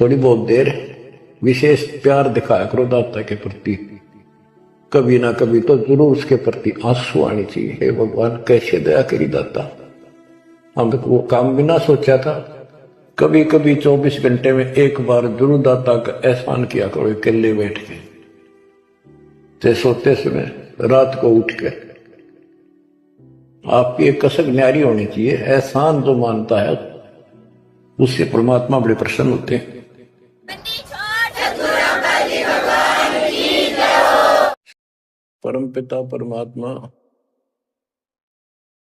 थोड़ी बहुत देर विशेष प्यार दिखाया करो दाता के प्रति, कभी ना कभी तो जरूर उसके प्रति आंसू आनी चाहिए। हे भगवान कैसे दया करी दाता, हम तो वो काम भी ना सोचा था। कभी कभी 24 घंटे में एक बार जरूर दाता का एहसान किया करो, अकेले बैठ के, ते सोते समय रात को उठ के। आपकी एक कसक न्यारी होनी चाहिए। एहसान जो मानता है उससे परमात्मा बड़े प्रसन्न होते हैं। परमपिता परमात्मा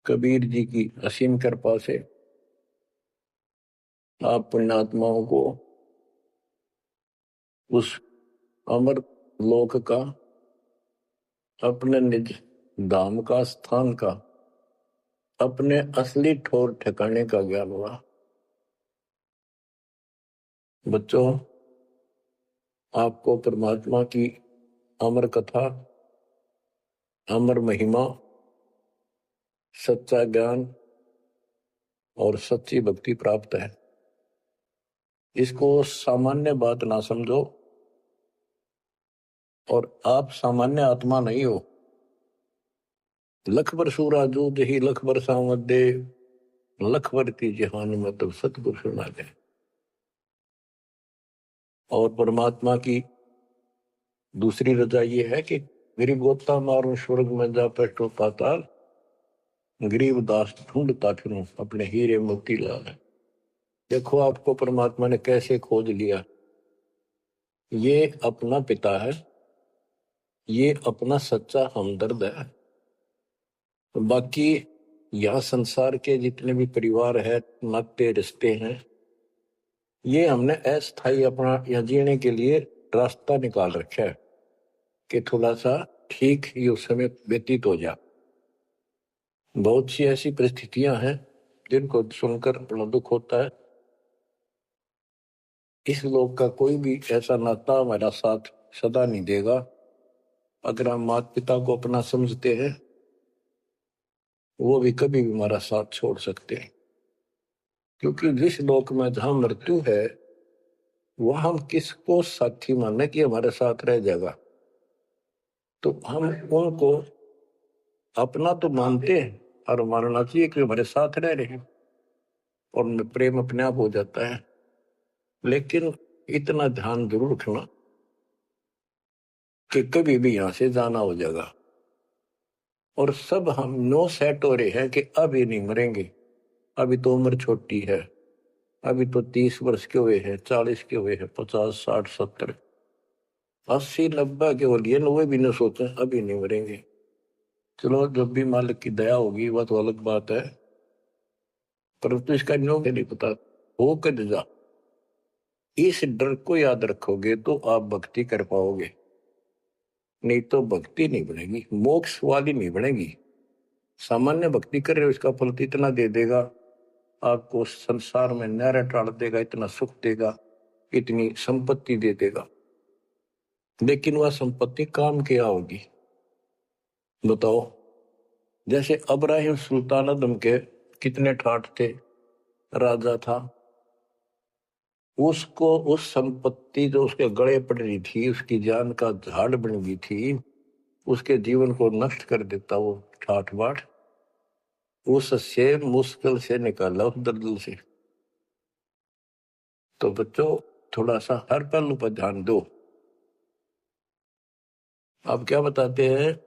कबीर जी की असीम कृपा से आप पुण्यात्माओं को उस अमर लोक का, अपने निज धाम का, स्थान का, अपने असली ठोर ठिकाने का ज्ञान हुआ। बच्चों, आपको परमात्मा की अमर कथा, अमर महिमा, सच्चा ज्ञान और सच्ची भक्ति प्राप्त है। इसको सामान्य बात ना समझो, और आप सामान्य आत्मा नहीं हो। लख बर सूरा जूद ही लख बर सामत दे, लख बर की जहान में तब सतगुरु सुना दे। और परमात्मा की दूसरी रजा ये है कि गरीब गोता मारू स्वर्ग में जा पेटो पाताल, गरीब दास ढूंढता फिरूं अपने हीरे मोती लाल। देखो आपको परमात्मा ने कैसे खोज लिया। ये अपना पिता है, ये अपना सच्चा हमदर्द है। बाकी यह संसार के जितने भी परिवार है, नाते रिश्ते हैं, ये हमने अस्थायी अपना यहाँ जीने के लिए रास्ता निकाल रखा है कि थोड़ा सा ठीक ही उस समय व्यतीत हो जा। बहुत सी ऐसी परिस्थितियां हैं जिनको सुनकर बड़ा दुख होता है। इस लोक का कोई भी ऐसा नाता हमारा साथ सदा नहीं देगा। अगर हम माता पिता को अपना समझते हैं, वो भी कभी भी हमारा साथ छोड़ सकते हैं। क्योंकि जिस लोक में जहां मृत्यु है, वह हम किसको साथी माने कि हमारे साथ रह जाएगा। तो हम उनको अपना तो मानते हैं और मानना चाहिए कि हमारे साथ रह रहे हैं, और उनमें प्रेम अपने आप हो जाता है। लेकिन इतना ध्यान जरूर रखना कि कभी भी यहां से जाना हो जाएगा। और सब हम नो सेट हो रहे हैं कि अभी नहीं मरेंगे, अभी तो उम्र छोटी है, अभी तो 30 वर्ष के हुए हैं, 40 के हुए हैं, 50, 60, 70, 80, 90 के हो लिए, 90 भी न सोचे अभी नहीं मरेंगे। चलो जब भी मालिक की दया होगी वह तो अलग बात है, परंतु इसका नो नहीं पता हो कद जा। इस डर को याद रखोगे तो आप भक्ति कर पाओगे, नहीं तो भक्ति नहीं बनेगी, मोक्ष वाली नहीं बनेगी। सामान्य भक्ति कर रहे हो, इसका फल तो इतना दे देगा, आपको संसार में नहरें टाल देगा, इतना सुख देगा, इतनी संपत्ति दे देगा। लेकिन वह संपत्ति काम क्या होगी बताओ। जैसे अब्राहिम सुल्तान आदम के कितने ठाठ थे, राजा था, उसको उस संपत्ति जो उसके गले पड़ रही थी, उसकी जान का झाड़ बन गई थी, उसके जीवन को नष्ट कर देता वो ठाठ बाट, उससे मुश्किल से निकाला उस दलदल से। तो बच्चों थोड़ा सा हर पहलू पर ध्यान दो। आप क्या बताते हैं,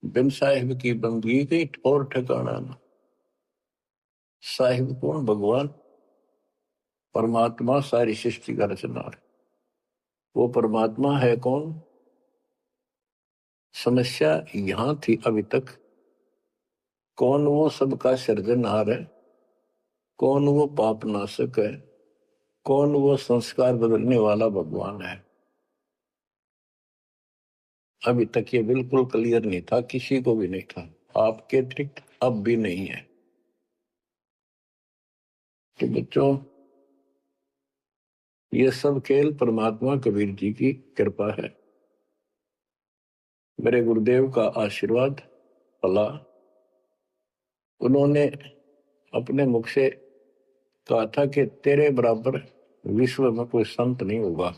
बिन साहिब की बंदगी गई ठोर ठिकाना ना। साहिब कौन? भगवान परमात्मा, सारी सृष्टि का रचना। वो परमात्मा है कौन? समस्या यहां थी अभी तक, कौन वो सबका सृजनहार है, कौन वो पाप नाशक है, कौन वो संस्कार बदलने वाला भगवान है। अभी तक ये बिल्कुल क्लियर नहीं था, किसी को भी नहीं था, आपके अतिरिक्त अब भी नहीं है। तो बच्चों ये सब खेल परमात्मा कबीर जी की कृपा है, मेरे गुरुदेव का आशीर्वाद फला। उन्होंने अपने मुख से कहा था कि तेरे बराबर विश्व में कोई संत नहीं होगा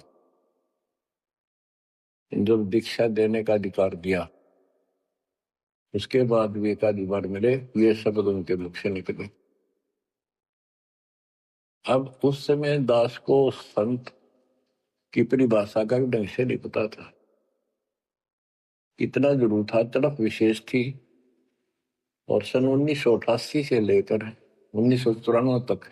जो दीक्षा देने का अधिकार दिया, उसके बाद भी एक आधी बार मिले, ये शब्द उनके मुख से निकले। अब उस समय दास को संत की परिभाषा का भी ढंग से नहीं पता था। इतना जरूर था, तड़प विशेष थी। और सन 1988 से लेकर 1994 तक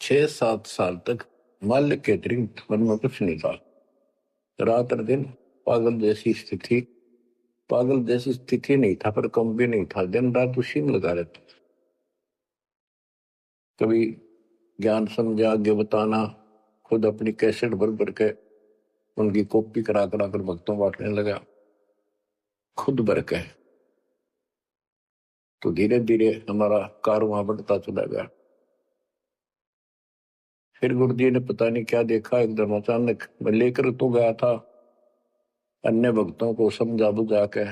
6-7 साल तक माल्य के अतिरिक्त मन में कुछ नहीं था। रात और दिन पागल जैसी स्थिति, पागल जैसी स्थिति नहीं था पर कम भी नहीं था, दिन रात उसी में लगा रहता। कभी ज्ञान समझा आगे बताना, खुद अपनी कैसेट भर भर के उनकी कॉपी करा करा कर भक्तों बांटने लगा, खुद भर के। तो धीरे धीरे हमारा कारवां बढ़ता चला गया। फिर गुरु जी ने पता नहीं क्या देखा, एकदम अचानक मैं लेकर तो गया था अन्य भक्तों को समझा बुझा के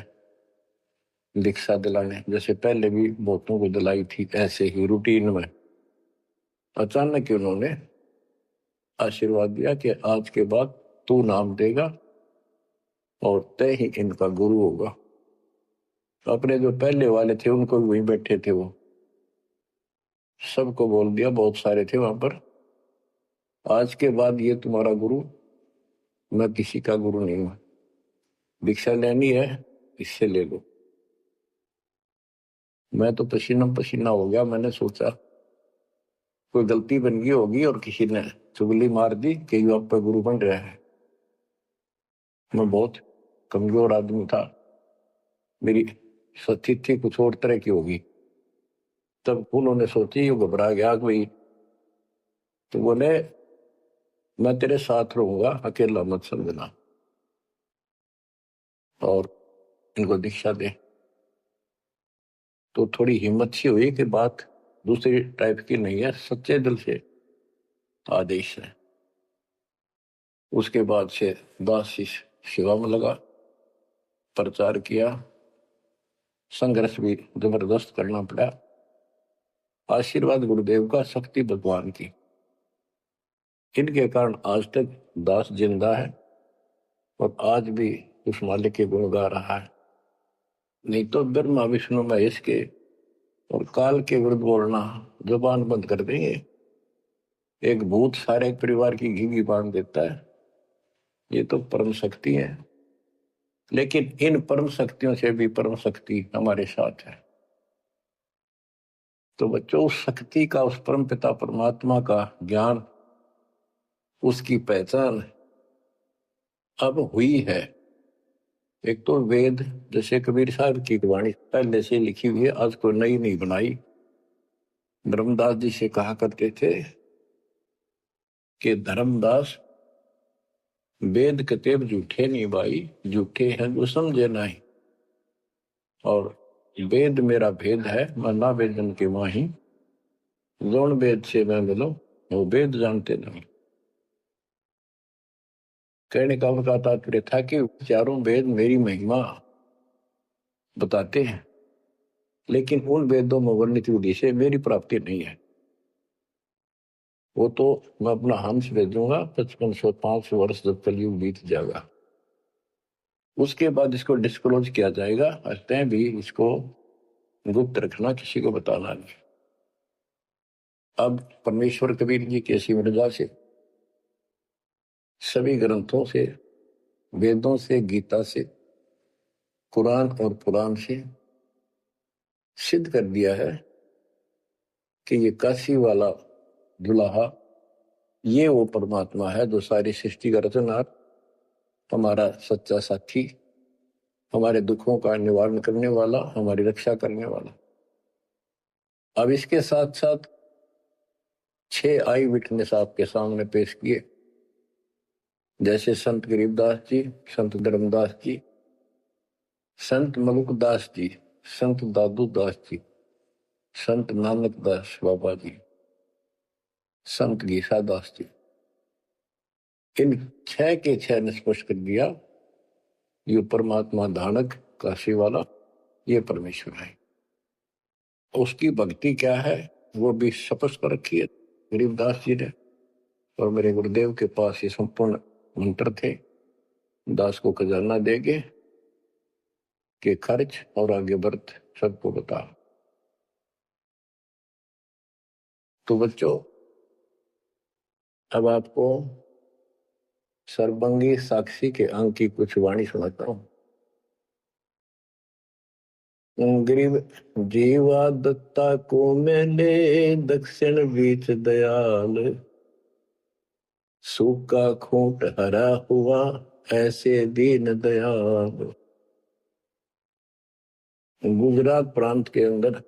दीक्षा दिलाने, जैसे पहले भी बहुतों को दिलाई थी, ऐसे ही रूटीन में। अचानक ही उन्होंने आशीर्वाद दिया कि आज के बाद तू नाम देगा और तय ही इनका गुरु होगा। तो अपने जो पहले वाले थे उनको भी वहीं बैठे थे, वो सबको बोल दिया, बहुत सारे थे वहां पर, आज के बाद ये तुम्हारा गुरु, मैं किसी का गुरु नहीं हूं। दीक्षा लेनी है इससे ले लो। मैं तो पसीना पसीना हो गया। मैंने सोचा कोई गलती बन गई होगी और किसी ने चुगली मार दी कि ये आप पे गुरु बन रहा है। मैं बहुत कमजोर आदमी था, मेरी स्थिति कुछ और तरह की होगी। तब उन्होंने सोची, ये घबरा गया कोई, तो बोले मैं तेरे साथ रहूंगा, अकेला मत समझना, और इनको दीक्षा दे। तो थोड़ी हिम्मत सी हुई कि बात दूसरी टाइप की नहीं है, सच्चे दिल से आदेश है। उसके बाद से दास सेवा में लगा, प्रचार किया, संघर्ष भी जबरदस्त करना पड़ा। आशीर्वाद गुरुदेव का, शक्ति भगवान की, इनके कारण आज तक दास जिंदा है और आज भी उस मालिक के गुण गा रहा है। नहीं तो ब्रह्मा विष्णु महेश के और काल के विरुद्ध बोलना जुबान बंद कर देंगे। एक भूत सारे परिवार की घी बांध देता है, ये तो परम शक्ति है। लेकिन इन परम शक्तियों से भी परम शक्ति हमारे साथ है। तो बच्चों, उस शक्ति का, उस परम पिता परमात्मा का ज्ञान, उसकी पहचान अब हुई है। एक तो वेद, जैसे कबीर साहब की वाणी पहले से लिखी हुई है, आज कोई नई नहीं बनाई। धर्मदास जी से कहा करते थे कि धर्मदास वेद कतेब झूठे नहीं भाई, झूठे हैं जो समझे नहीं। और वेद मेरा भेद है, मैं ना वेदन के माही, जोन वेद से मैं मिलो वो वेद जानते नहीं। कहने का उनका तात्पर्य था कि चारों वेद मेरी महिमा बताते हैं, लेकिन उन वेदों में वर्णित विधि से मेरी प्राप्ति नहीं है। वो तो मैं अपना हंस भेजूंगा 5505 वर्ष जब कलयुग बीत जाएगा, उसके बाद इसको डिस्क्लोज किया जाएगा। अतः भी इसको गुप्त रखना, किसी को बताना नहीं। अब परमेश्वर कबीर जी की ऐसी मर्यादा से सभी ग्रंथों से, वेदों से, गीता से, कुरान और पुराण से सिद्ध कर दिया है कि ये काशी वाला दुल्हा, ये वो परमात्मा है जो सारी सृष्टि का रचनहार, हमारा सच्चा साथी, हमारे दुखों का निवारण करने वाला, हमारी रक्षा करने वाला। अब इसके साथ साथ 6 आई विटनेस आपके सामने पेश किए, जैसे संत गरीबदास जी, संत धर्मदास जी, संत मलुकदास जी, संत दादू दास जी, संत नानक दास बाबा जी, संत गीसा दास जी। इन 6 के 6 ने स्पष्ट कर दिया, ये परमात्मा धानक काशी वाला, ये परमेश्वर है। उसकी भक्ति क्या है वो भी स्पष्ट कर रखी है। गरीबदास जी ने, और मेरे गुरुदेव के पास ये संपूर्ण मंत्र थे। दास को खजाना देगे कि खर्च और आगे बढ़ सबको बता। तो बच्चों, अब आपको सर्वंगी साक्षी के अंक की कुछ वाणी सुनाता हूं। गरीब जीवा दत्ता को मैंने दक्षिण बीच दयाल, सूखा खूंट हरा हुआ ऐसे दीन दयाल। गुजरात प्रांत के अंदर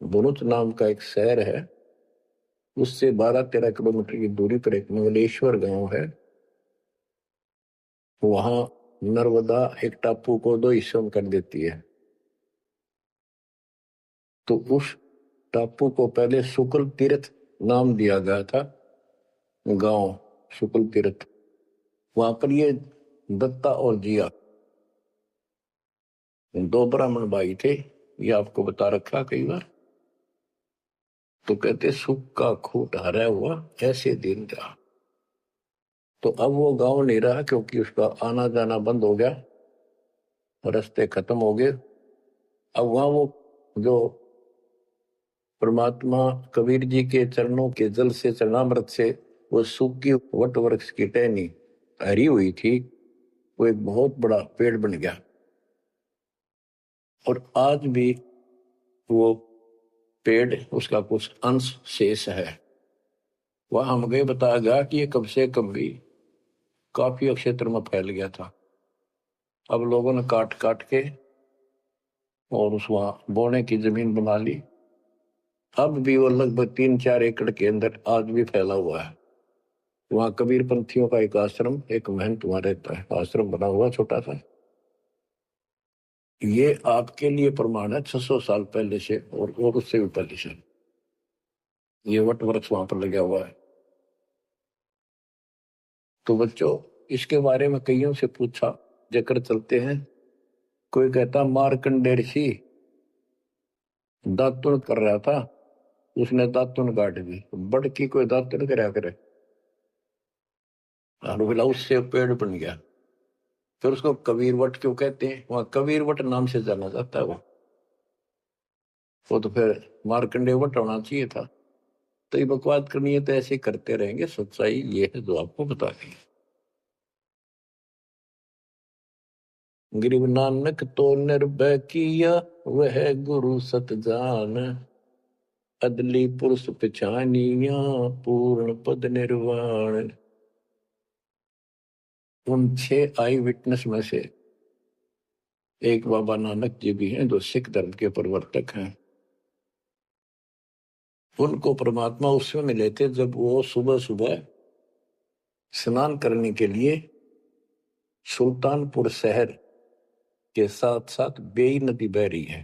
भरूच नाम का एक शहर है, उससे 12-13 किलोमीटर की दूरी पर एक मंगलेश्वर गांव है। वहां नर्मदा एक टापू को 2 हिस्सों में कर देती है। तो उस टापू को पहले शुक्ल तीर्थ नाम दिया गया था, गांव शुक्ल तीर्थ। वहां पर ये दत्ता और जिया 2 ब्राह्मण भाई थे, ये आपको बता रखा कई बार। तो कहते सूखा खूंट हरा हुआ ऐसे दिन था। तो अब वो गांव नहीं रहा, क्योंकि उसका आना जाना बंद हो गया, रास्ते खत्म हो गए। अब वहां वो जो परमात्मा कबीर जी के चरणों के जल से, चरणामृत से वो सूखी वट वृक्ष की टहनी हरी हुई थी, वो एक बहुत बड़ा पेड़ बन गया। और आज भी वो पेड़, उसका कुछ अंश शेष है। वह हम गए, बताया गया कि ये कब से कब भी काफी क्षेत्र में फैल गया था। अब लोगों ने काट काट के और उस वहां बोने की जमीन बना ली। अब भी वो लगभग 3-4 एकड़ के अंदर आज भी फैला हुआ है। वहां कबीर पंथियों का एक आश्रम, एक महंत वहां रहता है, आश्रम बना हुआ छोटा सा। ये आपके लिए प्रमाण है 600 साल पहले से, और उससे भी पहले से ये वट वृक्ष वहां पर लगा हुआ है। तो बच्चों, इसके बारे में कईयों से पूछा, जकर चलते हैं। कोई कहता मार्कंडेय ऋषि दातुन कर रहा था, उसने दातुन काट दी। बड़ की कोई दातुन कराया करे, और बोला उससे पेड़ बन गया। फिर उसको कबीर वट क्यों कहते हैं? वहां कबीर वट नाम से जाना जाता है। वो तो फिर मार्कंडेय वट होना चाहिए था। तो ये बकवाद करनी है तो ऐसे करते रहेंगे। सच्चाई ये है जो आपको बता दी। गरीब नानक तो निर्भय किया, वह गुरु सत जान, अदली पुरुष पहचानिया, पूर्ण पद निर्वाण। उन 6 आई विटनेस में से एक बाबा नानक जी भी हैं, जो सिख धर्म के प्रवर्तक हैं। उनको परमात्मा उस समय मिले थे जब वो सुबह सुबह स्नान करने के लिए सुल्तानपुर शहर के साथ साथ बेई नदी बह रही है।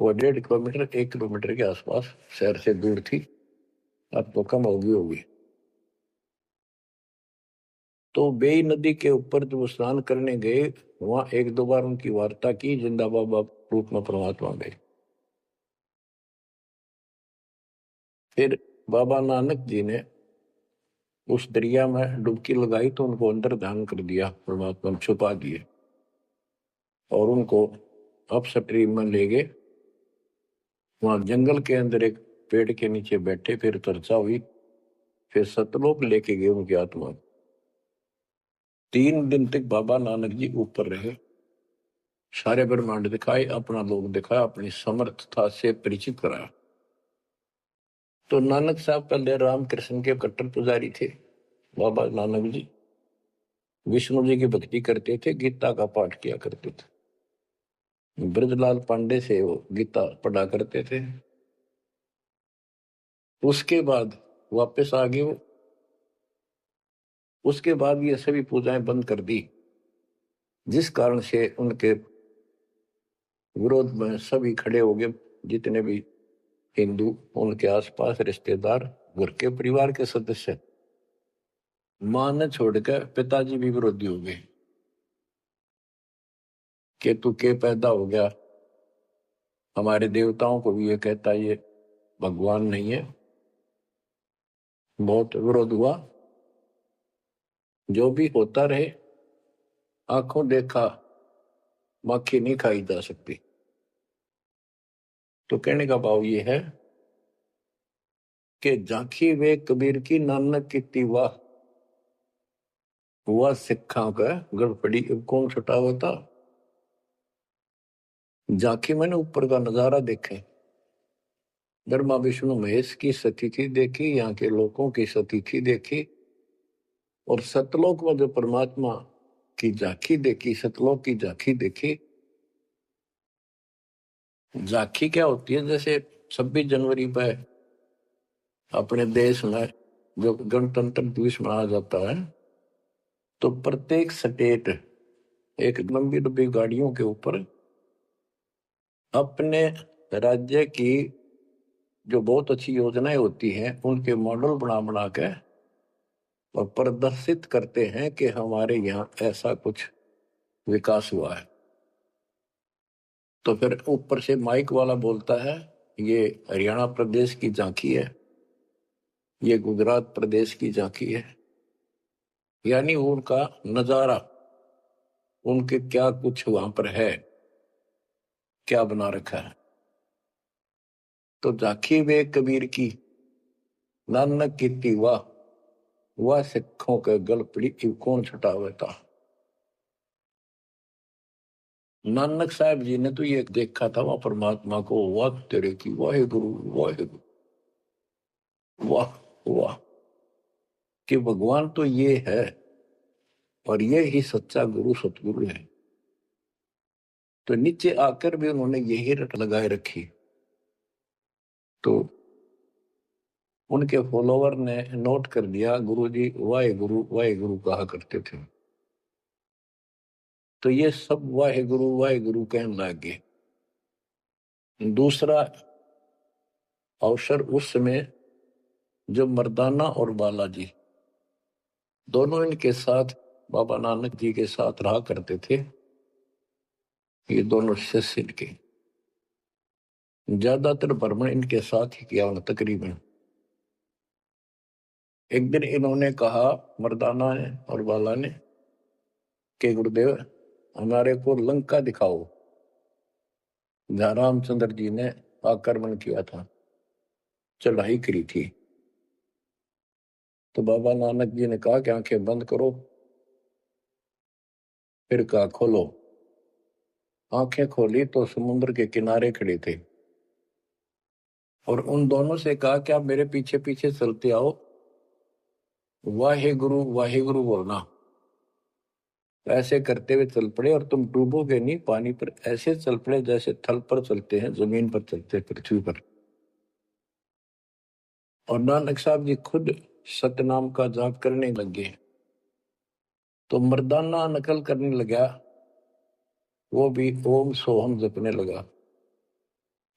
वो 1.5 किलोमीटर 1 किलोमीटर के आसपास शहर से दूर थी, अब तो कम होगी। तो बेई नदी के ऊपर जब स्नान करने गए, वहां 1-2 बार उनकी वार्ता की, जिंदा बाबा रूप में परमात्मा गए। फिर बाबा नानक जी ने उस दरिया में डुबकी लगाई, तो उनको अंदर ध्यान कर दिया, परमात्मा छुपा दिए, और उनको अपस्ट्रीम में ले गए। वहां जंगल के अंदर एक पेड़ के नीचे बैठे, फिर चर्चा हुई, फिर सतलोक लेके गए उनकी आत्मा। 3 दिन तक बाबा नानक जी ऊपर रहे, सारे ब्रह्मांड दिखाए, अपना लोक दिखाया, अपनी समर्थता से परिचित कराया। तो नानक साहब पहले रामकृष्ण के कट्टर पुजारी थे। बाबा नानक जी विष्णु जी की भक्ति करते थे, गीता का पाठ किया करते थे। ब्रजलाल पांडे से वो गीता पढ़ा करते थे। उसके बाद वापस आ गए वो। उसके बाद ये सभी पूजाएं बंद कर दी, जिस कारण से उनके विरोध में सभी खड़े हो गए, जितने भी हिंदू, उनके आसपास रिश्तेदार, घर के परिवार के सदस्य। मां ने छोड़कर पिताजी भी विरोधी हो गए कि तू के पैदा हो गया, हमारे देवताओं को भी ये कहता ये भगवान नहीं है। बहुत विरोध हुआ, जो भी होता रहे, आंखों देखा मक्खी नहीं खाई जा सकती। तो कहने का भाव ये है कि झांकी वे कबीर की नानक की वाह, हुआ सिखा का गड़पड़ी कौन छुटा होता। झांकी मैंने ऊपर का नजारा देखे, ब्रह्मा विष्णु महेश की स्थिति देखी, यहाँ के लोगों की स्थिति देखी, और सतलोक में जो परमात्मा की झांकी देखी, सतलोक की झांकी देखी। झांकी क्या होती है, जैसे 26 जनवरी पर अपने देश में जो गणतंत्र दिवस मनाया जाता है, तो प्रत्येक स्टेट एक लंबी लंबी गाड़ियों के ऊपर अपने राज्य की जो बहुत अच्छी योजनाएं होती हैं उनके मॉडल बना बना के और प्रदर्शित करते हैं कि हमारे यहाँ ऐसा कुछ विकास हुआ है। तो फिर ऊपर से माइक वाला बोलता है, ये हरियाणा प्रदेश की झांकी है, ये गुजरात प्रदेश की झांकी है। यानी उनका नजारा, उनके क्या कुछ वहां पर है, क्या बना रखा है। तो झांकी वे कबीर की नानक की वाह, वह सिखों के गल पड़ी कौन छुटा हुआ था। नानक साहब जी ने तो ये देखा था वहां परमात्मा को, वाह तेरे की वाहे गुरु वाहे गुरु, वाह वाह, कि भगवान तो ये है और ये ही सच्चा गुरु सतगुरु है। तो नीचे आकर भी उन्होंने यही रट लगाए रखी। तो उनके फॉलोवर ने नोट कर दिया, गुरुजी वाहे गुरु कहा करते थे। तो ये सब वाहे गुरु कहने लग गए। दूसरा अवसर उस समय जब मर्दाना और बालाजी दोनों इनके साथ बाबा नानक जी के साथ रहा करते थे। ये दोनों शिष्य इनके, ज्यादातर भ्रमण इनके साथ ही किया उन्होंने तकरीबन। एक दिन इन्होंने कहा, मर्दाना ने और बाला ने, कि गुरुदेव हमारे को लंका दिखाओ, जहां रामचंद्र जी ने आक्रमण किया था, चढ़ाई करी थी। तो बाबा नानक जी ने कहा कि आंखें बंद करो, फिर कहा खोलो। आंखें खोली तो समुद्र के किनारे खड़े थे और उन दोनों से कहा कि आप मेरे पीछे पीछे चलते आओ, वाहे गुरु बोलना। ऐसे करते हुए चल पड़े और तुम डूबोगे नहीं, पानी पर ऐसे चल पड़े जैसे थल पर चलते हैं, जमीन पर चलते हैं, पृथ्वी पर। और नानक साहब जी खुद सतनाम का जाप करने लगे। तो मर्दाना नकल करने लगा, वो भी ओम सोहम जपने लगा,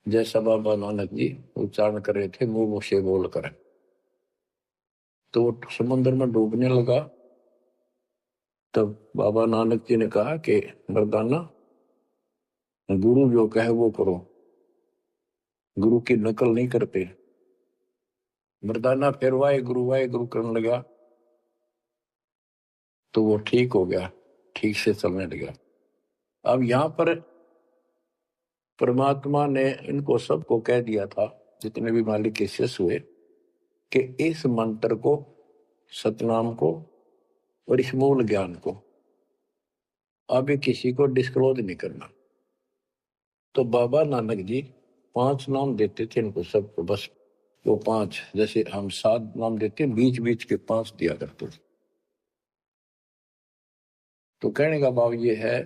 जैसा बाबा नानक जी उच्चारण कर रहे थे मुंह से बोलकर। तो वो समुद्र में डूबने लगा। तब बाबा नानक जी ने कहा कि मर्दाना, गुरु जो कहे वो करो, गुरु की नकल नहीं करते। मर्दाना फिर वाहे गुरु करने लगा, तो वो ठीक हो गया, ठीक से चलने लगा। अब यहां पर परमात्मा ने इनको सबको कह दिया था, जितने भी मालिक के शिष्य हुए, कि इस मंत्र को, सतनाम को और इस मूल ज्ञान को अभी किसी को डिस्क्लोज नहीं करना। तो बाबा नानक जी 5 नाम देते थे इनको सबको, बस वो 5, जैसे हम 7 नाम देते, बीच बीच के 5 दिया करते थे। तो कहने का भाव ये है,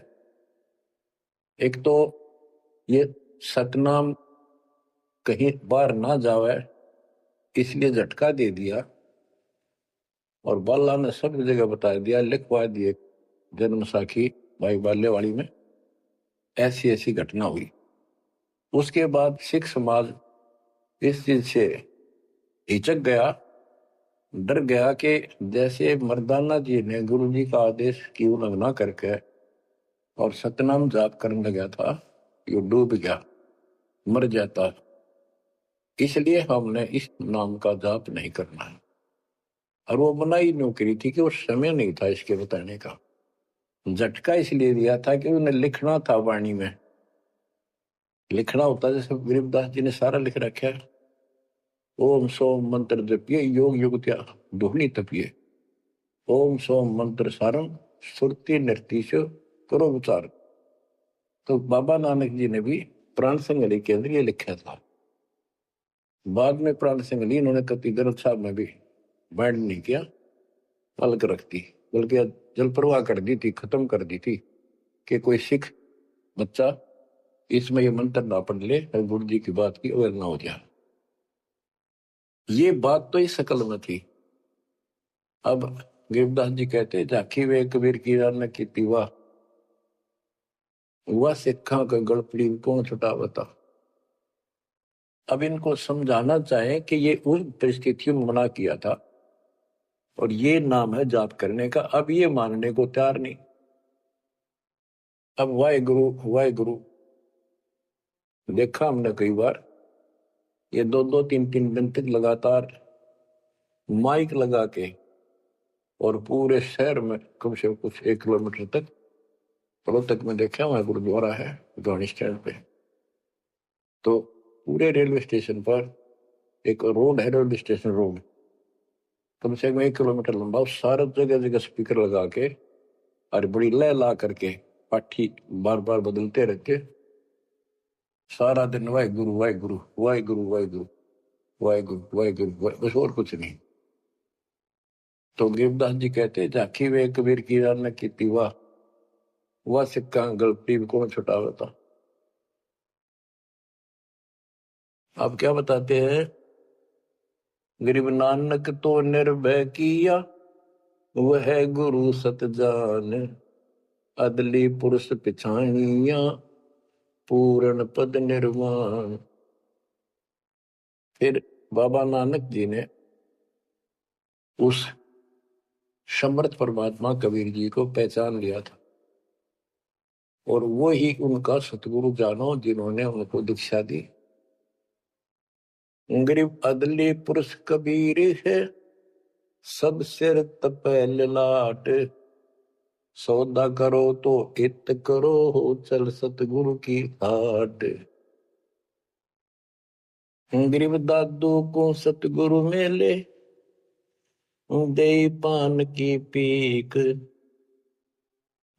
एक तो ये सतनाम कहीं बाहर ना जावे इसलिए झटका दे दिया, और बाला ने सब जगह बता दिया, लिखवा दिए जन्म साखी भाई बाल्यवाड़ी में ऐसी ऐसी घटना हुई। उसके बाद सिख समाज इस चीज से हिचक गया, डर गया कि जैसे मर्दाना जी ने गुरु जी का आदेश की उल्लंघना करके और सतनाम जाप करने लगा था, ये डूब गया, मर जाता, इसलिए हमने इस नाम का जाप नहीं करना है। और वो बनाई नौकरी थी कि वो समय नहीं था इसके बताने का। झटका इसलिए दिया था कि उन्हें लिखना था वाणी में, लिखना होता जैसे गरीबदास जी ने सारा लिख रखा है। ओम सोम मंत्र जपिए योग युगत्या दोहनी तपिए, ओम सोम मंत्र सारम सुरति निर्तीश करो विचार। तो बाबा नानक जी ने भी प्राण संगली के अंदर ये लिखा था। बाद में प्राण संगली इन्होंने कति ग्रंथ साहब में भी बैंड नहीं किया, अलग रख दी, बल्कि जल प्रवाह कर दी थी, खत्म कर दी थी कि कोई सिख बच्चा इसमें ये मंत्र ना पढ़ ले, गुरु जी की बात की अवहेलना हो जाए। ये बात तो इस शकल में थी। अब गरीबदास जी कहते झाकी वे कबीर की रान की वाह, वह सिखा का गड़पड़ी कौन छुटावता। अब इनको समझाना चाहे कि ये उस परिस्थितियों में मना किया था और ये नाम है जाप करने का। अब ये मानने को तैयार नहीं। अब वाहे गुरु देखा हमने कई बार, ये 2-2 3-3 दिन तक लगातार माइक लगा के और पूरे शहर में कम से कम कुछ 1 किलोमीटर तक, रोहतक में देखा वहां गुरुद्वारा है गाड़ी स्टैंड पे, तो पूरे रेलवे स्टेशन पर एक रोड है, रेलवे स्टेशन रोड कम से कम 1 किलोमीटर लंबा, उस सारे जगह जगह स्पीकर लगा के और बड़ी लय ला करके पाठी बार बार बदलते रहते, सारा दिन वाहे गुरु वाहे गुरु वाहे गुरु वाहे गुरु वाहे गुरु वाहे गुरु, बस और कुछ नहीं। तो गिरदास जी कहते झाकी वे कबीर की रान की वाह, वह सिक्का गलती कौन छुटावा था। आप क्या बताते हैं, गरीब नानक तो निर्भय किया, वह गुरु सत जान, अदली पुरुष पिछाइया, पूर्ण पद निर्वाण। फिर बाबा नानक जी ने उस समर्थ परमात्मा कबीर जी को पहचान लिया था और वो ही उनका सतगुरु जानो जिन्होंने उनको दीक्षा दी। गरीब अदली पुरुष कबीर है, सब सिर तपै ललाट, सौदा करो तो इत करो, चल सतगुरु की आट। गरीब दादू को सतगुरु मेले, दे पान की पीक,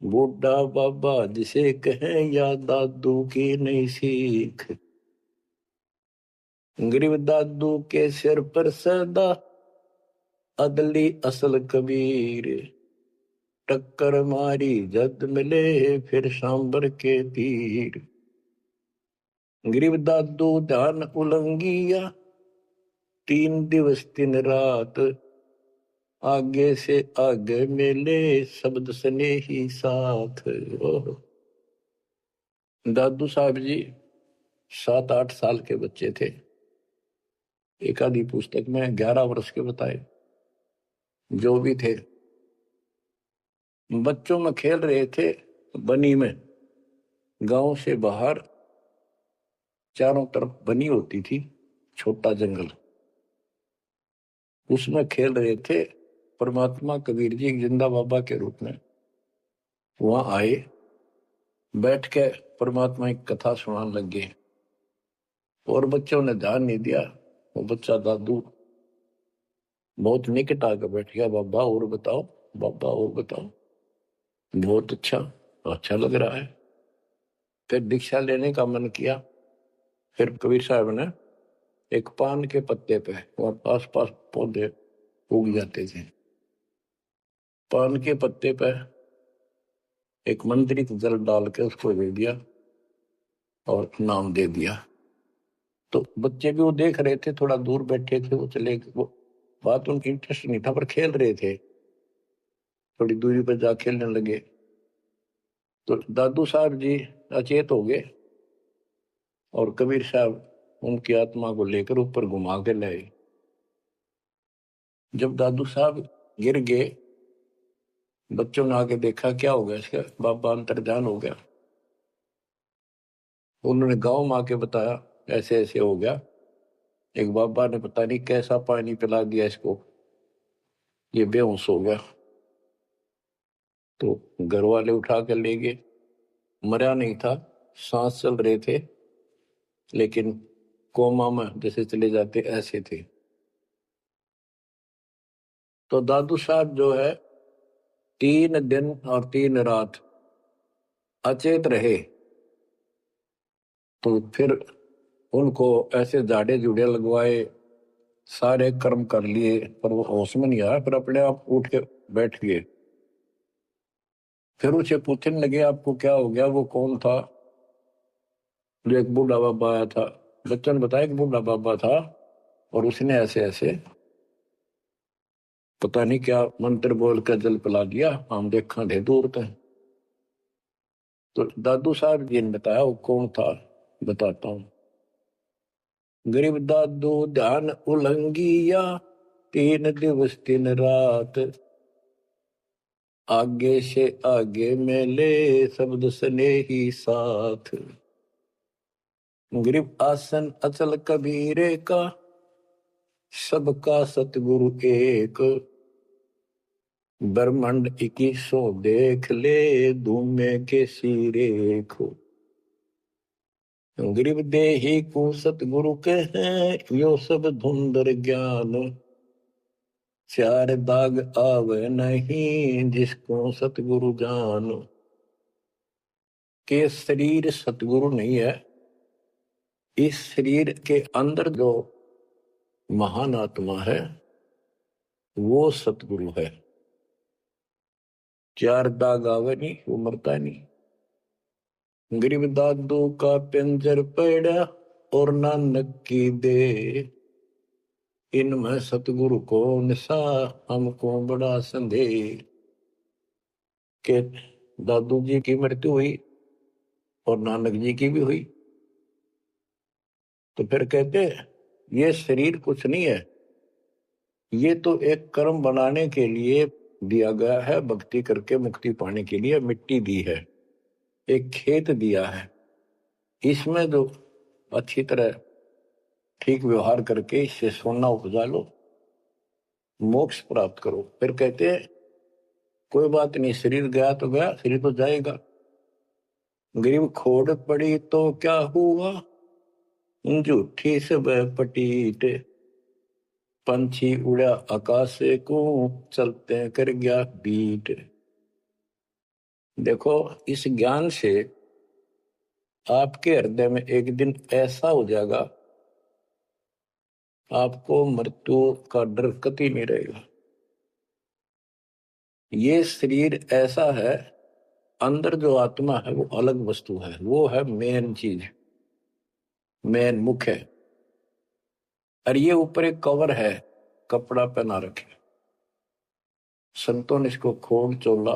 बूढ़ा बाबा जिसे कहे या दादू की नहीं सीख। गरीब दादू के सिर पर सदा, अदली असल कबीर, टक्कर मारी जद मिले फिर सांबर के तीर। गरीब दादू ध्यान उलंगिया, 3 दिवस 3 रात, आगे से आगे मिले शब्द सने ही साथ। दादू साहब जी 7-8 साल के बच्चे थे, एक आधी पुस्तक में 11 वर्ष के बताए, जो भी थे बच्चों में खेल रहे थे बनी में। गांव से बाहर चारों तरफ बनी होती थी, छोटा जंगल, उसमें खेल रहे थे। परमात्मा कबीर जी जिंदा बाबा के रूप में वहां आए, बैठ के परमात्मा की कथा सुनाने लग गए और बच्चों ने ध्यान नहीं दिया। वो बच्चा दादू बहुत निकट आकर बैठ गया, बाबा और बताओ, बाबा और बताओ, बहुत अच्छा, अच्छा लग रहा है। फिर दीक्षा लेने का मन किया। फिर कबीर साहब ने एक पान के पत्ते पे, वहां आस पास पौधे उग जाते थे, पान के पत्ते पे एक मंत्रित जल डाल के उसको दे दिया और नाम दे दिया। तो बच्चे भी वो देख रहे थे, थोड़ा दूर बैठे थे, वो चले, वो बात उनकी इंटरेस्ट नहीं था पर खेल रहे थे, थोड़ी दूरी पर जा खेलने लगे। तो दादू साहब जी अचेत हो गए और कबीर साहब उनकी आत्मा को लेकर ऊपर घुमा के लाए। जब दादू साहब गिर गए, बच्चों ने आके देखा क्या हो गया इसका, बाबा अंतर्ध्यान हो गया। उन्होंने गांव में आके बताया ऐसे ऐसे हो गया, एक बाबा ने पता नहीं कैसा पानी पिला दिया इसको, ये बेहोश हो गया। तो घर वाले उठा कर ले गए। मरा नहीं था, सांस चल रहे थे, लेकिन कोमा में जैसे चले जाते ऐसे थे। तो दादू साहब जो है 3 दिन और 3 रात अचेत रहे। तो फिर उनको ऐसे जाड़े जुड़े लगवाए, सारे कर्म कर लिए, पर वो होश में नहीं आया। फिर अपने आप उठ के बैठ गए। फिर उसे पूछने लगे आपको क्या हो गया, वो कौन था। जो एक बूढ़ा बाबा आया था। बच्चों ने बताया कि बूढ़ा बाबा था और उसने ऐसे ऐसे पता नहीं क्या मंत्र बोल कर जल पिला दिया, हम देखा थे दूर तक। तो दादू साहब जी ने बताया वो कौन था, बताता हूँ। गरीब दादू ध्यान उलंगिया, 3 दिवस 3 रात, आगे से आगे मेले शब्द सने ही साथ। गरीब आसन अचल कबीरे का, सबका सतगुरु एक, ब्रह्मांड 2100 देख ले, धूमे के सिरेखो। गरीब देही को सतगुरु के हैं, यो सब धुंधर ज्ञान, 4 दाग आवे नहीं, जिसको सतगुरु जान। के शरीर सतगुरु नहीं है, इस शरीर के अंदर जो महान आत्मा है वो सतगुरु है। 4 दाग आवे नहीं, वो मरता नहीं। गरीब दादू का पिंजर पड़ा और नानक की दे, इनमें सतगुरु को निशा, हमको बड़ा संदेह। के दादू जी की मृत्यु हुई और नानक जी की भी हुई। तो फिर कहते ये शरीर कुछ नहीं है, ये तो एक कर्म बनाने के लिए दिया गया है, भक्ति करके मुक्ति पाने के लिए मिट्टी दी है, एक खेत दिया है। इसमें जो अच्छी तरह ठीक व्यवहार करके इससे सोना उपजा लो, मोक्ष प्राप्त करो। फिर कहते हैं कोई बात नहीं, शरीर गया तो गया, शरीर तो जाएगा। गरीब खोड़ पड़ी तो क्या हुआ, झूठी सब पटीट, पंछी उड़ा आकाश को, चलते कर गया बीट। देखो इस ज्ञान से आपके हृदय में एक दिन ऐसा हो जाएगा, आपको मृत्यु का डर कभी नहीं रहेगा। ये शरीर ऐसा है, अंदर जो आत्मा है वो अलग वस्तु है, वो है मेन चीज, मेन मुख्य है। और ये ऊपर एक कवर है, कपड़ा पहना रखे। संतों ने इसको खोड़ चोला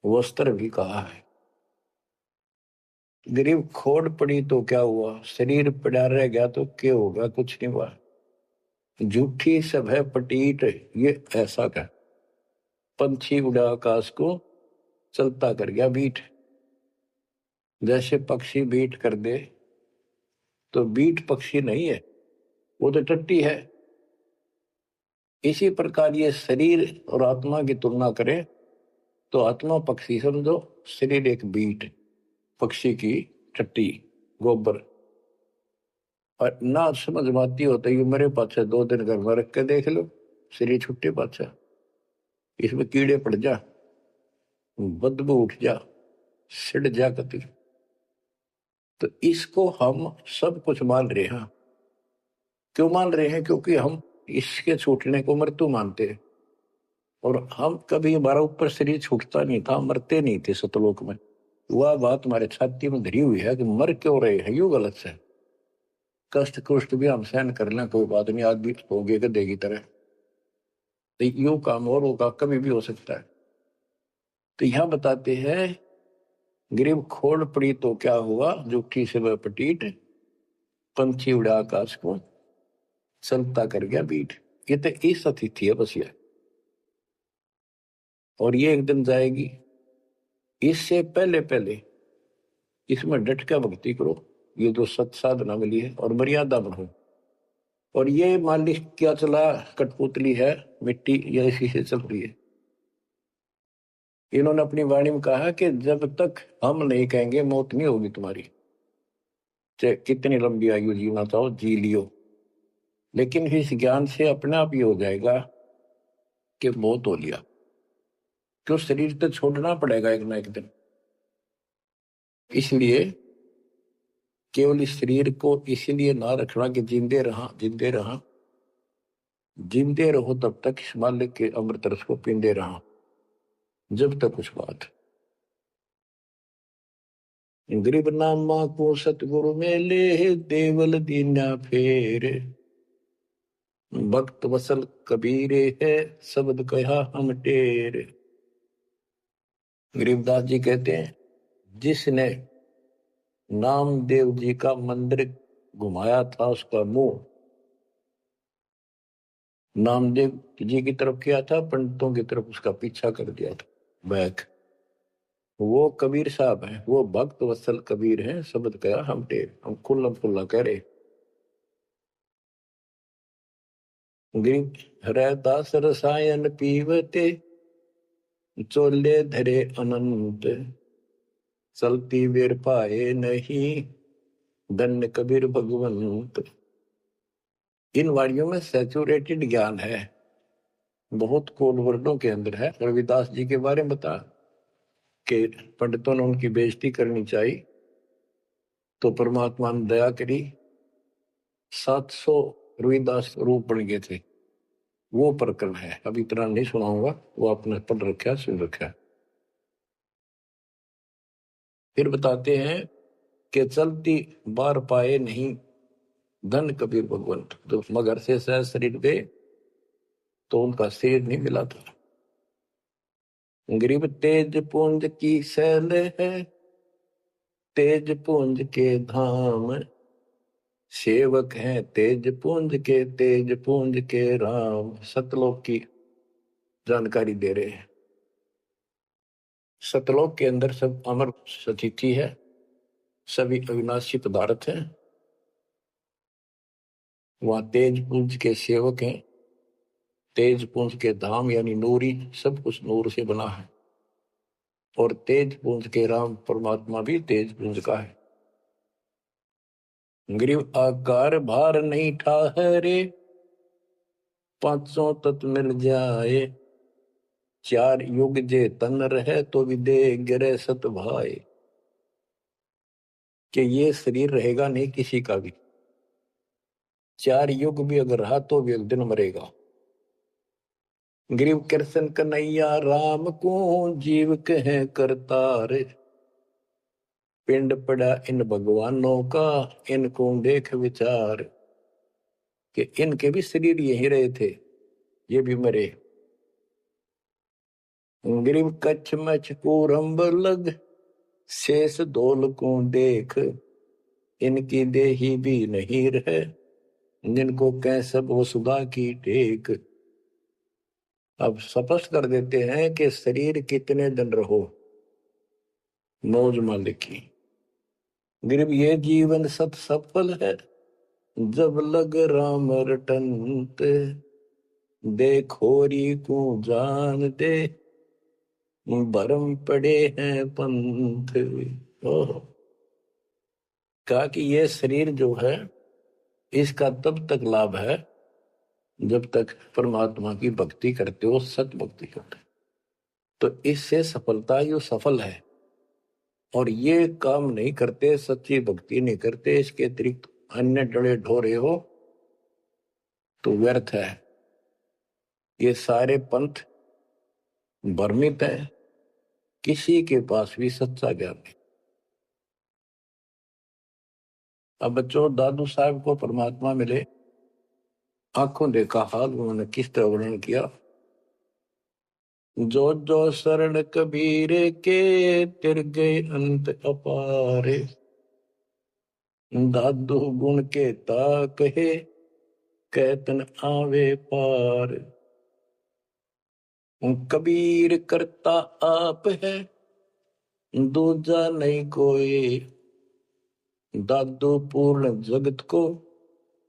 वस्त्र भी कहा है। गरीब खोड़ पड़ी तो क्या हुआ, शरीर पड़ा रह गया तो क्या होगा, कुछ नहीं हुआ। झूठी सब है पटीट, ये ऐसा का पंछी उड़ा आकाश को, चलता कर गया बीट। जैसे पक्षी बीट कर दे तो बीट पक्षी नहीं है, वो तो टट्टी है। इसी प्रकार ये शरीर और आत्मा की तुलना करें तो आत्मा पक्षी समझो, शरीर एक बीट पक्षी की टट्टी, गोबर। और ना समझ माती होता है मेरे पाछे 2 दिन घर में रख के देख लो, शरीर छुट्टे पाछा, इसमें कीड़े पड़ जा, बदबू उठ जा, सिड़ जा कति। तो इसको हम सब कुछ मान रहे हैं। क्यों मान रहे हैं, क्योंकि हम इसके छूटने को मृत्यु मानते हैं। और हम कभी, हमारा ऊपर शरीर छूटता नहीं था, मरते नहीं थे सतलोक में। वह बात हमारे छाती में धरी हुई है कि मर क्यों रहे हैं, यू गलत है। कष्ट कुष्ट भी हम सहन कर लें, कोई बात नहीं, आदमी हो गए गधे की तरह, तो यू काम और होगा, कभी भी हो सकता है। तो यहां बताते हैं गरीब खोड़ पड़ी तो क्या हुआ, जूठी से वह पटीट, पंछी उड़ा आकाश को, चलता कर गया बीट। ये तो इस अतिथि है बस ये, और ये एक दिन जाएगी। इससे पहले पहले इसमें डट कर भक्ति करो, ये जो सत साधना मिली है, और मर्यादा बनो। और ये मालिश क्या चला, कठपुतली है, मिट्टी या इसी से चल रही है। इन्होंने अपनी वाणी में कहा कि जब तक हम नहीं कहेंगे मौत नहीं होगी तुम्हारी, चाहे कितनी लंबी आयु जीना चाहो जी लियो, लेकिन इस ज्ञान से अपने आप ये हो जाएगा कि मौत हो लिया, क्यों शरीर तो छोड़ना पड़ेगा एक ना एक दिन। इसलिए केवल इस शरीर को इसलिए ना रखना कि जिंदे रहा जिंदे रहा, जिंदे रहो तब तक इस मालिक के अमृत रस को पींदे रहा, जब तक उस बात। गरीब नामा को सतगुरु मेले, देवल दीना फेर, भक्त वसल कबीरे है, शब्द कहा हम टेर। गरीबदास जी कहते हैं, जिसने नामदेव जी का मंदिर घुमाया था उसका मुंह नामदेव जी की तरफ किया था, पंडितों की तरफ उसका पीछा कर दिया था बैक। वो कबीर साहब हैं, वो भक्त वत्सल कबीर हैं, शब्द कहा हम टेर, हम खुल्ला खुल्ला कह रहे। गरीब हरदास रसायन पीवते, चोले धरे अनंत, चलती वेर पाए नहीं, धन्य कबीर भगवंत। इन वाणियों में सैचुरेटेड ज्ञान है, बहुत कोड वर्डों के अंदर है। रविदास जी के बारे में बता कि पंडितों ने उनकी बेइज्जती करनी चाहिए तो परमात्मा ने दया करी, 700 रविदास रूप बन गए थे। वो प्रकरण है, अब इतना नहीं सुनाऊंगा, वो आपने पढ़ रखा सुन रखा है। फिर बताते हैं कि चलती बार पाए नहीं, धन कबीर भगवंत। तो मगर से सह शरीर गए तो उनका शरीर नहीं मिला था। गरीब तेज पुंज की सैल है, तेज पुंज के धाम, सेवक हैं तेज पुंज के, तेज पुंज के राम। सतलोक की जानकारी दे रहे हैं। सतलोक के अंदर सब अमर सतिथि है, सभी अविनाशी पदार्थ हैं। वहां तेज पुंज के सेवक हैं, तेज पुंज के धाम यानी नूरी, सब कुछ नूर से बना है। और तेज पुंज के राम परमात्मा भी तेज पुंज का है। गरीब आकार भार नहीं ठाहरे, पांचों तत्व मिल जाए, चार युग जे तन रहे तो विदे गिरे सत भाई। कि ये शरीर रहेगा नहीं किसी का भी, 4 युग भी अगर रहा तो भी एक दिन मरेगा। गरीब कृष्ण कन्हैया राम को, जीव कहे करतार, पिंड पड़ा इन भगवानों का, इनको देख विचार। कि इनके भी शरीर यही रहे थे, ये भी मरे। गरीब कच्छ मच कूरम्ब लग, शेष धोल को देख, इनकी देही भी नहीं रहे, जिनको कह सब वसुधा की टेक। अब स्पष्ट कर देते हैं कि शरीर कितने दिन रहो, मौज मालिक की। गरीब ये जीवन सत सफल है, जब लग राम रटंत, देखोरी को जान दे, भरम पड़े हैं पंथ। ओह, कहा कि ये शरीर जो है इसका तब तक लाभ है जब तक परमात्मा की भक्ति करते हो, सत भक्ति करते हो, तो इससे सफलता यो सफल है। और ये काम नहीं करते, सच्ची भक्ति नहीं करते, इसके अतिरिक्त अन्य डरे ढोरे हो तो व्यर्थ है। ये सारे पंथ भ्रमित है, किसी के पास भी सच्चा ज्ञान नहीं। अब बच्चों, दादू साहब को परमात्मा मिले, आंखों देखा हाल उन्होंने किस तरह वर्णन किया। जो जो शरण कबीर के, तिर गए अंत अपारे, दादू गुण के ता कहे, कैतन आवे पार। कबीर करता आप है, दूजा नहीं कोई, दादू पूर्ण जगत को,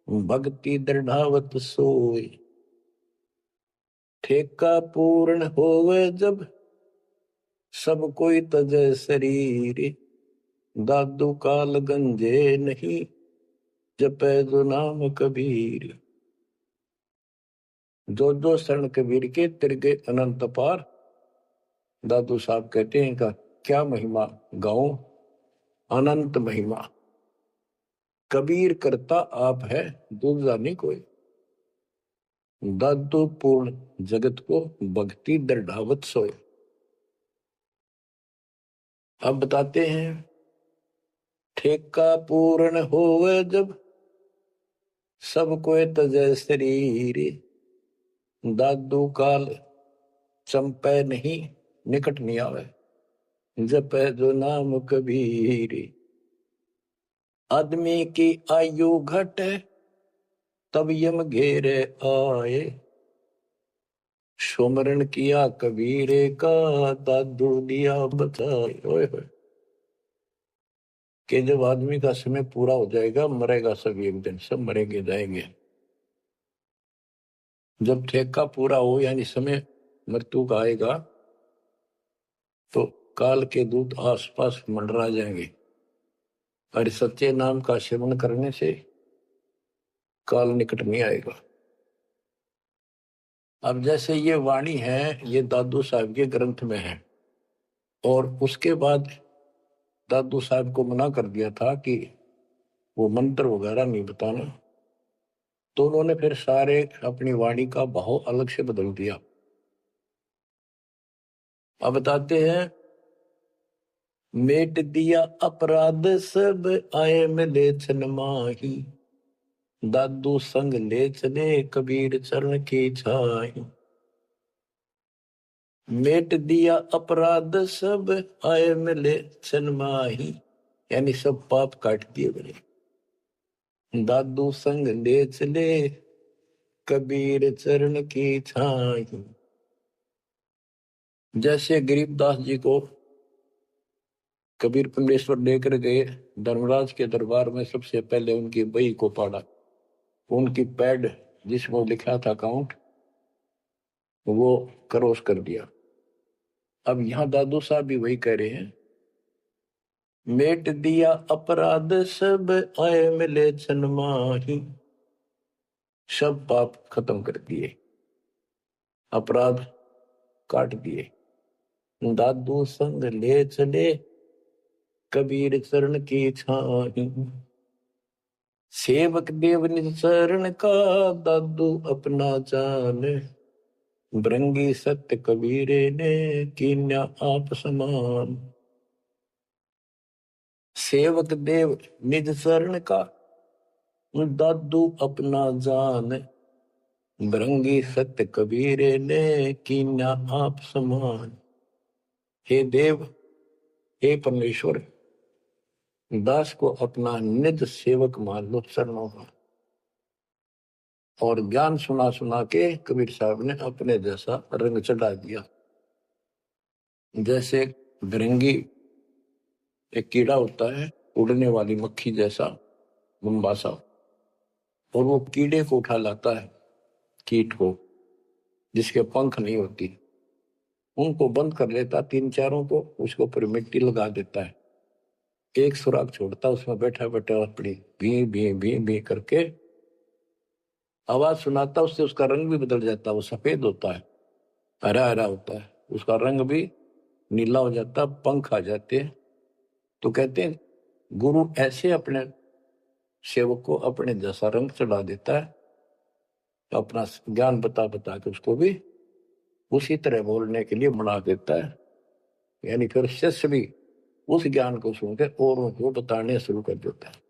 भक्ति दृढ़ावत सोए। ठेका पूर्ण होवे जब सब कोई तजय शरीर। दादू काल गंजे नहीं जपै जो नाम कबीर। जो शरण कबीर के तिरगे अनंत पार। दादू साहब कहते हैं का क्या महिमा गाऊं, अनंत महिमा। कबीर करता आप है दूसरा नहीं कोई। दादू पूर्ण जगत को भक्ति दृढ़ावत सोए। अब बताते हैं ठेका पूर्ण होवे जब सब कोई तजय शरीर। दादू काल चंपे नहीं निकट नहीं आवे जपै जो नाम कबीर। आदमी की आयु घटे तब यम घेरे आए। सुमरण किया कबीरे का दादू दिया बचाए। ओए होए कि जब आदमी का समय पूरा हो जाएगा मरेगा सब एक दिन, सब मरेंगे जाएंगे। जब ठेका पूरा हो यानी समय मृत्यु का आएगा तो काल के दूत आसपास मंडरा जाएंगे। और सच्चे नाम का सेवन करने से काल निकट नहीं आएगा। अब जैसे ये वाणी है ये दादू साहब के ग्रंथ में है और उसके बाद दादू साहब को मना कर दिया था कि वो मंत्र वगैरह नहीं बताना, तो उन्होंने फिर सारे अपनी वाणी का भाव अलग से बदल दिया। अब बताते हैं मेट दिया अपराध सब आए मिले छन माही। दादू संग ले चले कबीर चरण की छाई। मेट दिया अपराध सब आए मिले छन माही यानी सब पाप काट दिए मेरे। दादू संग ले चले कबीर चरण की छाई। जैसे गरीबदास जी को कबीर परमेश्वर लेकर गए धर्मराज के दरबार में, सबसे पहले उनकी बही को पढ़ा, उनकी पैड जिसमें लिखा था काउंट वो क्रॉस कर दिया। अब यहां दादू साहब भी वही कह रहे हैं मेट दिया अपराध सब आए मिले छन माही। सब पाप खत्म कर दिए, अपराध काट दिए। दादू संग ले चले कबीर चरण की छाही। सेवक देव निज चरण का दादू अपना जान। भृंगी सत्य कबीरे ने कीन्या आप समान। सेवक देव निज चरण का दादू अपना जान। भृंगी सत्य कबीरे ने कीन्या आप समान। हे देव हे परमेश्वर दास को अपना निज सेवक मान लो चरणों का। और ज्ञान सुना सुना के कबीर साहब ने अपने जैसा रंग चढ़ा दिया। जैसे भृंगी एक कीड़ा होता है उड़ने वाली मक्खी जैसा मुंबासा, और वो कीड़े को उठा लाता है, कीट को जिसके पंख नहीं होती, उनको बंद कर लेता, तीन चारों को उसके ऊपर मिट्टी लगा देता है, एक सुराख छोड़ता, उसमें बैठा बैठा अपनी भी भी भी भी करके आवाज सुनाता, उससे उसका रंग भी बदल जाता, वो सफेद होता है, हरा हरा होता है, उसका रंग भी नीला हो जाता, पंख आ जाते हैं। तो कहते हैं गुरु ऐसे अपने सेवक को अपने जैसा रंग चढ़ा देता है, तो अपना ज्ञान बता बता के उसको भी उसी तरह बोलने के लिए बना देता है। यानी फिर शिष्य भी उस ज्ञान को सुनकर और उनको बताने शुरू कर देता है।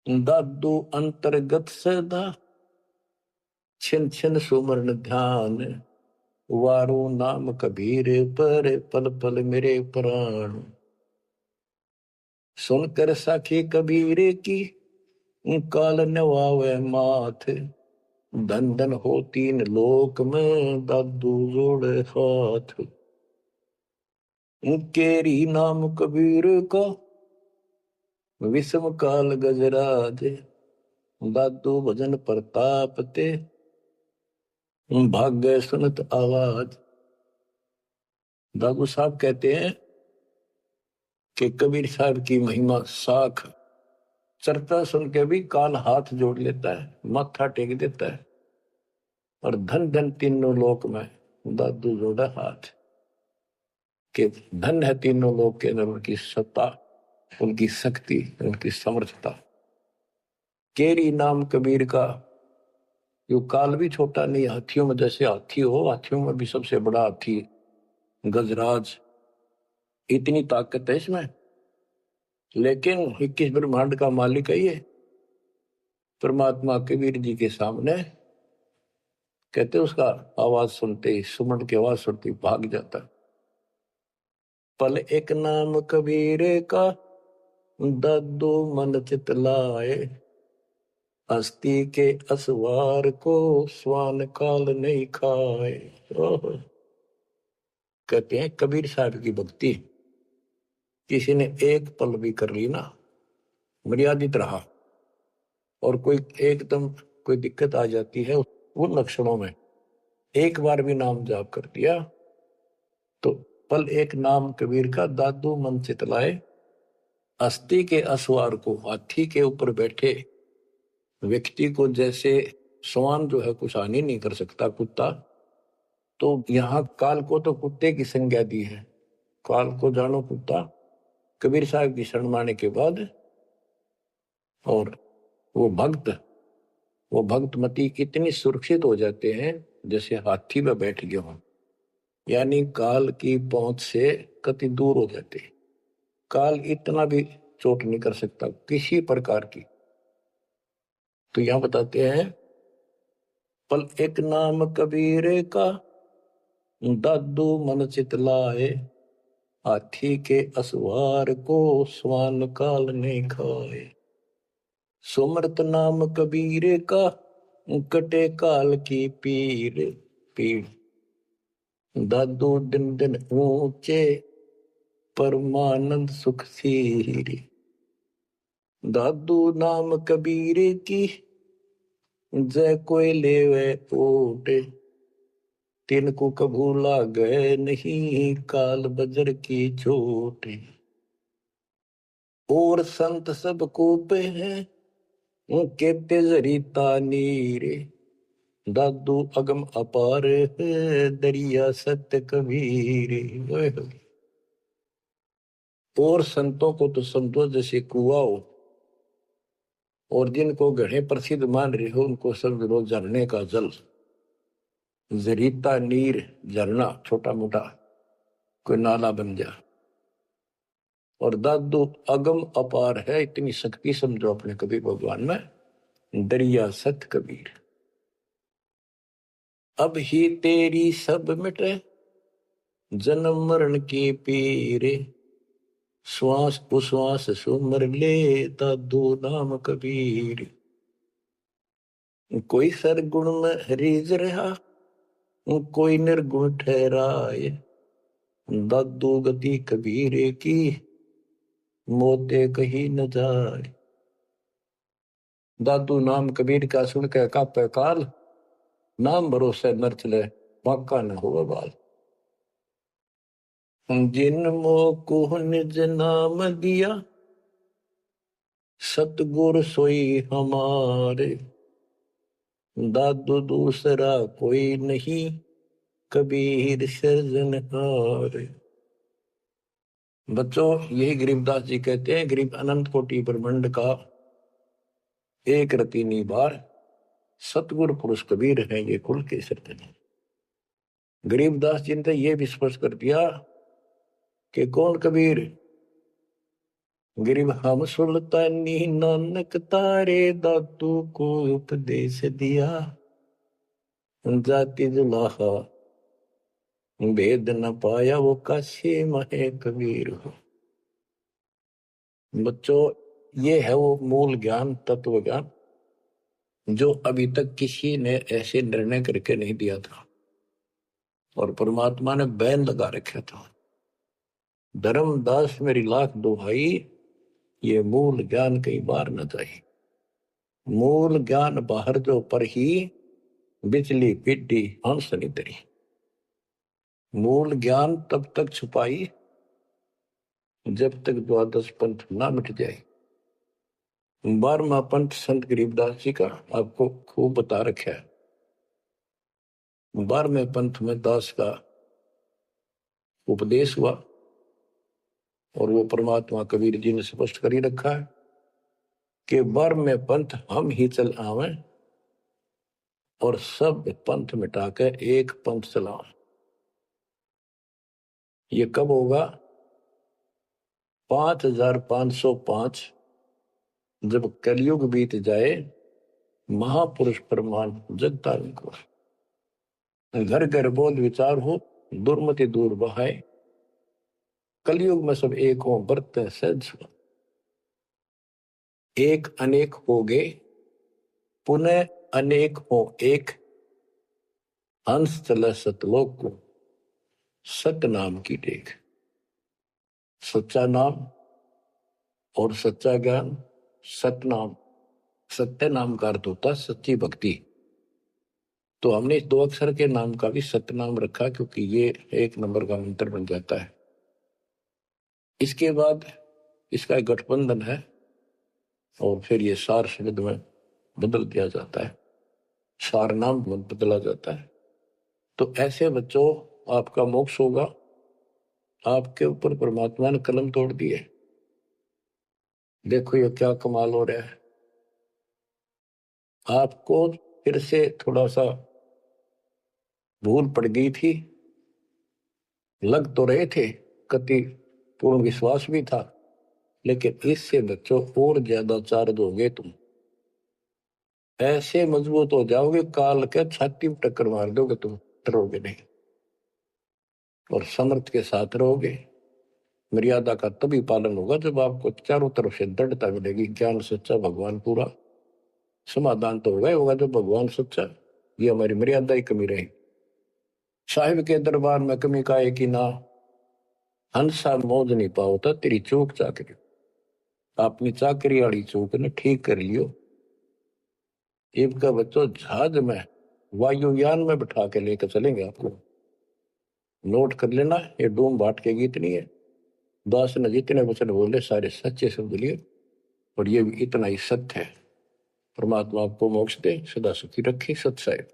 दादू अंतर्गत सदा छिन छिन सुमरण ध्यान। वारो नाम कबीर पर पल पल मेरे प्राण। सुनकर साखी कबीर की काल नवावे माथ। धन धन हो तीन लोक में दादू जोड़े हाथ। केरी नाम कबीर का विषम काल गजराज, दादू भजन प्रताप ते, भाग्य सुनत आवाज। दादू साहब कहते हैं कि कबीर साहब की महिमा साख, चर्चा सुन के भी काल हाथ जोड़ लेता है, माथा टेक देता है। और धन धन तीनों लोक में दादू जोड़ा हाथ, कि धन है तीनों लोक के अंदर उनकी सत्ता, उनकी शक्ति, उनकी समर्थता। केरी नाम कबीर का, यो काल भी छोटा नहीं, हाथियों में जैसे हाथी हो, हाथियों में भी सबसे बड़ा हाथी गजराज, इतनी ताकत है इसमें। लेकिन 21 ब्रह्मांड का मालिक है ये परमात्मा। कबीर जी के सामने कहते उसका आवाज सुनते ही, सुमन की आवाज सुनते ही भाग जाता। पल एक नाम कबीरे का, दादू मन चित लाए, हस्ती के असवार को स्वान काल नहीं खाए। कहते हैं कबीर साहब की भक्ति किसी ने एक पल भी कर ली ना, मर्यादित रहा, और कोई एकदम कोई दिक्कत आ जाती है उन लक्षणों में, एक बार भी नाम जाप कर दिया तो पल एक नाम कबीर का, दादू मन चित लाए, अस्थि के असवार को, हाथी के ऊपर बैठे व्यक्ति को जैसे स्वान जो है कुछ हानि नहीं कर सकता, कुत्ता, तो यहाँ काल को तो कुत्ते की संज्ञा दी है। काल को जानो कुत्ता, कबीर साहब की शरण माने के बाद। और वो भक्त मती इतनी सुरक्षित हो जाते हैं जैसे हाथी में बैठ गए हों, यानी काल की पहुंच से कति दूर हो जाते। काल इतना भी चोट नहीं कर सकता किसी प्रकार की। तो यहां बताते हैं पल एक नाम कबीरे का, दादू मन चित लाए, हाथी के असवार को स्वान काल ने खाए। सुमरत नाम कबीरे का, कटे काल की पीड़, दादू दिन दिन ऊंचे, परमानंद सुख सीरी। दादू नाम कबीरे की, जय कोई लेवे ओटे, तिनको कभू लागे नहीं काल बजर की चोट। और संत सब कूपे हैं, उनके तेजरीता नीरे, दादू अगम अपार है, दरिया सत्य कबीर। और संतों को तो समझो जैसे कुआ हो, और जिनको गढ़े प्रसिद्ध मान रहे हो उनको समझ लो झरने का जल। जरीता नीर, झरना छोटा मोटा कोई नाला बन जा। और दादू अगम अपार है, इतनी शक्ति समझो अपने कबीर भगवान में, दरिया सत कबीर। अब ही तेरी सब मिटे, जन्म मरण की पीरे, श्वास उश्वास सुमर ले, दादू नाम कबीर। कोई सरगुण में रीझ रहा, कोई निर्गुण ठहराए, दादू गति कबीरे की, मोते कहीं न जाए। दादू नाम कबीर का सुन के कापे काल, नाम भरोसे नर चले, बाका न हो बाल। जिन मोह निज नाम दिया, सतगुर सोई हमारे, दादू दूसरा कोई नहीं, कबीर सृजनहार। बच्चों यही गरीबदास जी कहते हैं, गरीब अनंत कोटि ब्रह्मांड का एक रति निबार, सतगुरु पुरुष कबीर है ये कुल के सृजन। गरीबदास जी ने ये भी स्पष्ट कर दिया कि कौन कबीर, गरीब हम सुल्तानी नानक तारे, दादू को उपदेश दिया, जाति जुलाहा भेद न पाया, वो काशी महे कबीर हो। बच्चों ये है वो मूल ज्ञान, तत्व ज्ञान, जो अभी तक किसी ने ऐसे निर्णय करके नहीं दिया था, और परमात्मा ने बैन लगा रखा था। धर्मदास मेरी लाख दुहाई, ये मूल ज्ञान कहीं बाहर न जाए। मूल ज्ञान बाहर जो पर ही बिजली पिड्डी हंस नितरी। मूल ज्ञान तब तक छुपाई जब तक द्वादश पंथ ना मिट जाए। 12वां पंथ संत गरीबदास जी का आपको खूब बता रखा है। 12वें पंथ में दास का उपदेश हुआ और वो परमात्मा कबीर जी ने स्पष्ट कर ही रखा है कि 12वें पंथ हम ही चल आवे और सब पंथ मिटाकर एक पंथ चलाओ। ये कब होगा? 5505 जब कलयुग बीत जाए, महापुरुष प्रमाण जग तारण को, घर घर बोध विचार हो, दुर्मति दूर बहाए, कलयुग में सब एक हो बरते सहज हो। एक अनेक हो गए, पुनः अनेक हो एक, हंस चले सतलोक को, सत नाम की टेक। सच्चा नाम और सच्चा ज्ञान, सतनाम। सत्य नाम का अर्थ होता सच्ची भक्ति। तो हमने इस 2 अक्षर के नाम का भी सतनाम रखा क्योंकि ये 1 नंबर का मंत्र बन जाता है। इसके बाद इसका एक गठबंधन है और फिर ये सार शब्द में बदल दिया जाता है, सार नाम में बदला जाता है। तो ऐसे बच्चों आपका मोक्ष होगा। आपके ऊपर परमात्मा ने कलम तोड़ दी है। देखो ये क्या कमाल हो रहा है। आपको फिर से थोड़ा सा भूल पड़ गई थी, लग तो रहे थे, कति पूर्ण विश्वास भी था, लेकिन इससे बच्चों और ज्यादा चार्ज हो गए तुम। ऐसे मजबूत हो जाओगे, काल के छाती में टक्कर मार दोगे तुम, डरोगे नहीं और समर्थ के साथ रहोगे। मर्यादा का तभी पालन होगा जब आपको चारों तरफ से दृढ़ता मिलेगी। ज्ञान सच्चा, भगवान पूरा। समाधान तो होगा जब भगवान सच्चा। ये हमारी मर्यादा ही कमी रही। साहिब के दरबार में कमी का एक ही ना, हंसा मौज नहीं पाओता तेरी चूक चाकरी। अपनी चाकरी वाली चूक ने ठीक कर लियो। इनका बच्चों जहाज में, वायुयान में बिठा के लेकर चलेंगे आपको। नोट कर लेना, ये डूम बाट के गीत नहीं है। दास ने जितने वचन बोले सारे सच्चे शब्द लिए और ये भी इतना ही सत्य है। परमात्मा आपको मोक्ष दे, सदा सुखी रखे। सत साहिब।